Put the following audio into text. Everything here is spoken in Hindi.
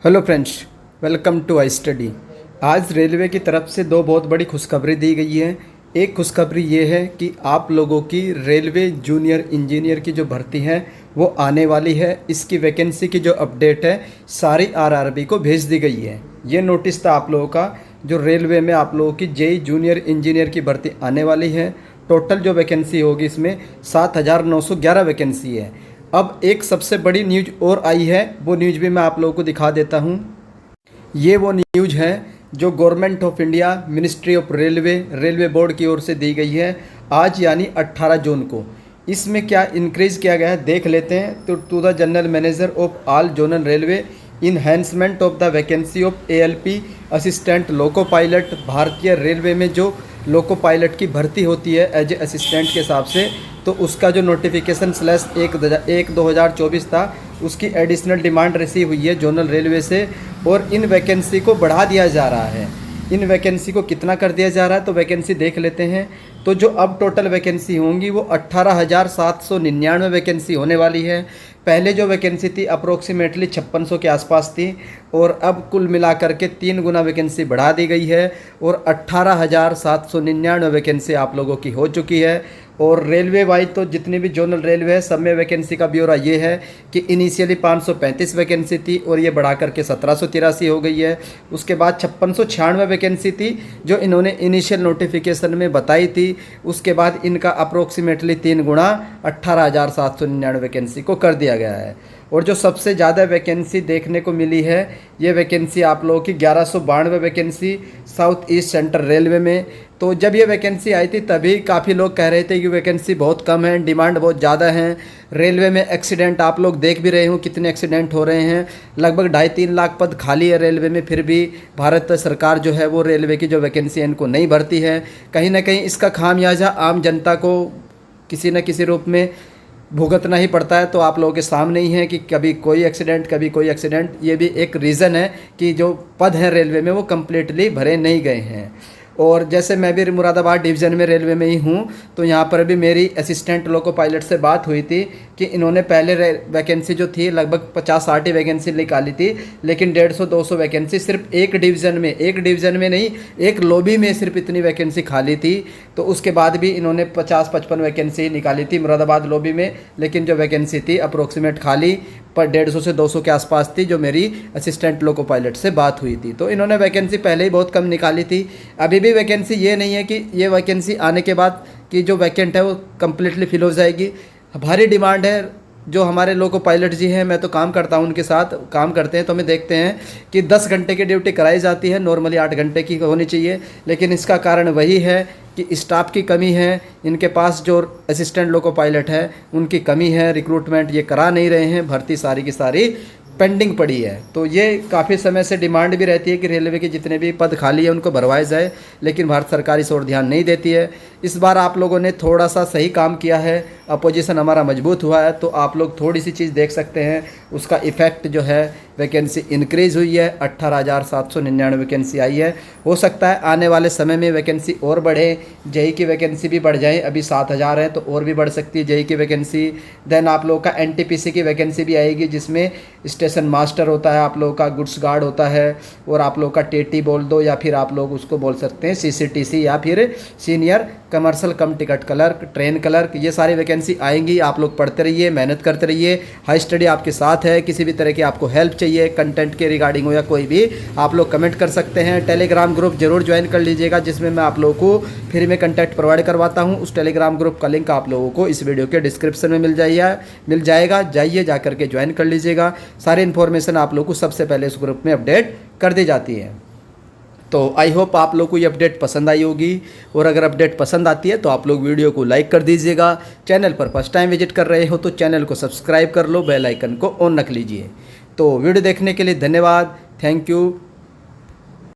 Hello friends, welcome to I study. आज रेलवे की तरफ से दो बहुत बड़ी खुशखबरी दी गई है। एक खुशखबरी ये है कि आप लोगों की रेलवे जूनियर इंजीनियर की जो भर्ती है वो आने वाली है। इसकी वैकेंसी की जो अपडेट है सारी आरआरबी को भेज दी गई है। ये नोटिस था आप लोगों का, जो रेलवे में आप लोगों की जेई जूनियर इंजीनियर की भर्ती आने वाली है। टोटल जो वैकेंसी होगी इसमें 7,911 वैकेंसी है। अब एक सबसे बड़ी न्यूज और आई है, वो न्यूज भी मैं आप लोगों को दिखा देता हूँ। ये वो न्यूज है जो government of India ministry of railway board की ओर से दी गई है आज यानी 18 जून को। इसमें क्या इंक्रीज किया गया है देख लेते हैं। तो to the general manager of all zonal railway, enhancement of the vacancy of ALP assistant loco pilot. भारतीय रेलवे में जो लोको पायलट की भर्ती होती है एज ए असिस्टेंट के हिसाब से, तो उसका जो नोटिफिकेशन /1/2024 था उसकी एडिशनल डिमांड रिसीव हुई है जोनल रेलवे से, और इन वैकेंसी को बढ़ा दिया जा रहा है। इन वैकेंसी को कितना कर दिया जा रहा है तो वैकेंसी देख लेते हैं। तो जो अब टोटल वैकेंसी होंगी वो 18,799 वैकेंसी होने वाली है। पहले जो वैकेंसी थी अप्रोक्सीमेटली 5600 के आसपास थी, और अब कुल मिलाकर के 3 गुना वैकेंसी बढ़ा दी गई है और 18,799 वैकेंसी आप लोगों की हो चुकी है। और रेलवे वाइज तो जितनी भी जोनल रेलवे है सब में वैकेंसी का ब्यौरा ये है कि इनिशियली 535 वैकेंसी थी और ये बढ़ा करके 1783 हो गई है। उसके बाद 5696 वैकेंसी थी जो इन्होंने इनिशियल नोटिफिकेशन में बताई थी। उसके बाद इनका अप्रोक्सीमेटली 3 गुना 18,799 वैकेंसी को कर दिया गया है। और जो सबसे ज़्यादा वैकेंसी देखने को मिली है ये वैकेंसी आप लोगों की 1192 vacancy south east central railway में। तो जब ये वैकेंसी आई थी तभी काफ़ी लोग कह रहे थे कि वैकेंसी बहुत कम है, डिमांड बहुत ज़्यादा है। रेलवे में एक्सीडेंट आप लोग देख भी रहे हो कितने एक्सीडेंट हो रहे हैं। लगभग 2.5-3 लाख पद खाली है रेलवे में, फिर भी भारत सरकार जो है वो रेलवे की जो वैकेंसी है इनको नहीं भरती है। कहीं ना कहीं इसका खामियाजा आम जनता को किसी न किसी रूप में भुगतना ही पड़ता है। तो आप लोगों के सामने ही है कि कभी कोई एक्सीडेंट कभी कोई एक्सीडेंट। ये भी एक रीज़न है कि जो पद हैं रेलवे में वो कम्प्लीटली भरे नहीं गए हैं। और जैसे मैं भी मुरादाबाद डिवीज़न में रेलवे में ही हूँ, तो यहाँ पर भी मेरी असिस्टेंट लोको पायलट से बात हुई थी कि इन्होंने पहले वैकेंसी जो थी लगभग 50-60 वैकेंसी निकाली थी, लेकिन 150-200 वैकेंसी सिर्फ एक डिवीज़न में नहीं, एक लॉबी में सिर्फ इतनी वैकेंसी खाली थी। तो उसके बाद भी इन्होंने 50-55 वैकेंसी निकाली थी मुरादाबाद लॉबी में, लेकिन जो वैकेंसी थी अप्रोक्सीमेट खाली पर 150 से 200 के आसपास थी जो मेरी असिस्टेंट लोको पायलट से बात हुई थी। तो इन्होंने वैकेंसी पहले ही बहुत कम निकाली थी। अभी भी वैकेंसी ये नहीं है कि ये वैकेंसी आने के बाद कि जो वैकेंट है वो कम्प्लीटली फिल हो जाएगी। भारी डिमांड है। जो हमारे लोको पायलट जी हैं, मैं तो काम करता हूं उनके साथ, काम करते हैं तो हमें देखते हैं कि 10 घंटे की ड्यूटी कराई जाती है, नॉर्मली 8 घंटे की होनी चाहिए। लेकिन इसका कारण वही है कि स्टाफ की कमी है। इनके पास जो असिस्टेंट लोको पायलट है उनकी कमी है, रिक्रूटमेंट ये करा नहीं रहे हैं, भर्ती सारी की सारी पेंडिंग पड़ी है। तो ये काफ़ी समय से डिमांड भी रहती है कि रेलवे के जितने भी पद खाली है उनको भरवाए जाए, लेकिन भारत सरकार इस ओर ध्यान नहीं देती है। इस बार आप लोगों ने थोड़ा सा सही काम किया है, अपोजिशन हमारा मजबूत हुआ है, तो आप लोग थोड़ी सी चीज़ देख सकते हैं। उसका इफ़ेक्ट जो है वैकेंसी इंक्रीज़ हुई है, 18,799 वैकेंसी आई है। हो सकता है आने वाले समय में वैकेंसी और बढ़े, जेई की वैकेंसी भी बढ़ जाए। अभी 7,000 है तो और भी बढ़ सकती है जेई की वैकेंसी। देन आप लोगों का एनटीपीसी की वैकेंसी भी आएगी जिसमें स्टेशन मास्टर होता है, आप लोगों का गुड्स गार्ड होता है, और आप लोग का टीटी बोल दो या फिर आप लोग उसको बोल सकते हैं सीसीटीसी या फिर सीनियर कमर्शियल कम टिकट क्लर्क, ट्रेन क्लर्क। ये सारी वैकेंसी आएंगी। आप लोग पढ़ते रहिए, मेहनत करते रहिए, हाई स्टडी आपके साथ है। किसी भी तरह की आपको हेल्प चाहिए कंटेंट के रिगार्डिंग हो या कोई भी, आप लोग कमेंट कर सकते हैं। टेलीग्राम ग्रुप जरूर ज्वाइन कर लीजिएगा जिसमें मैं आप लोगों को फ्री में कंटेंट प्रोवाइड करवाता हूँ। उस टेलीग्राम ग्रुप का लिंक आप लोगों को इस वीडियो के डिस्क्रिप्शन में मिल जाएगा। जाइए जा करके ज्वाइन कर लीजिएगा। सारी इन्फॉर्मेशन आप लोग को सबसे पहले इस ग्रुप में अपडेट कर दी जाती है। तो आई होप आप लोग को ये अपडेट पसंद आई होगी, और अगर अपडेट पसंद आती है तो आप लोग वीडियो को लाइक कर दीजिएगा। चैनल पर फर्स्ट टाइम विजिट कर रहे हो तो चैनल को सब्सक्राइब कर लो, बेल आइकन को ऑन रख लीजिए। तो वीडियो देखने के लिए धन्यवाद। Thank you.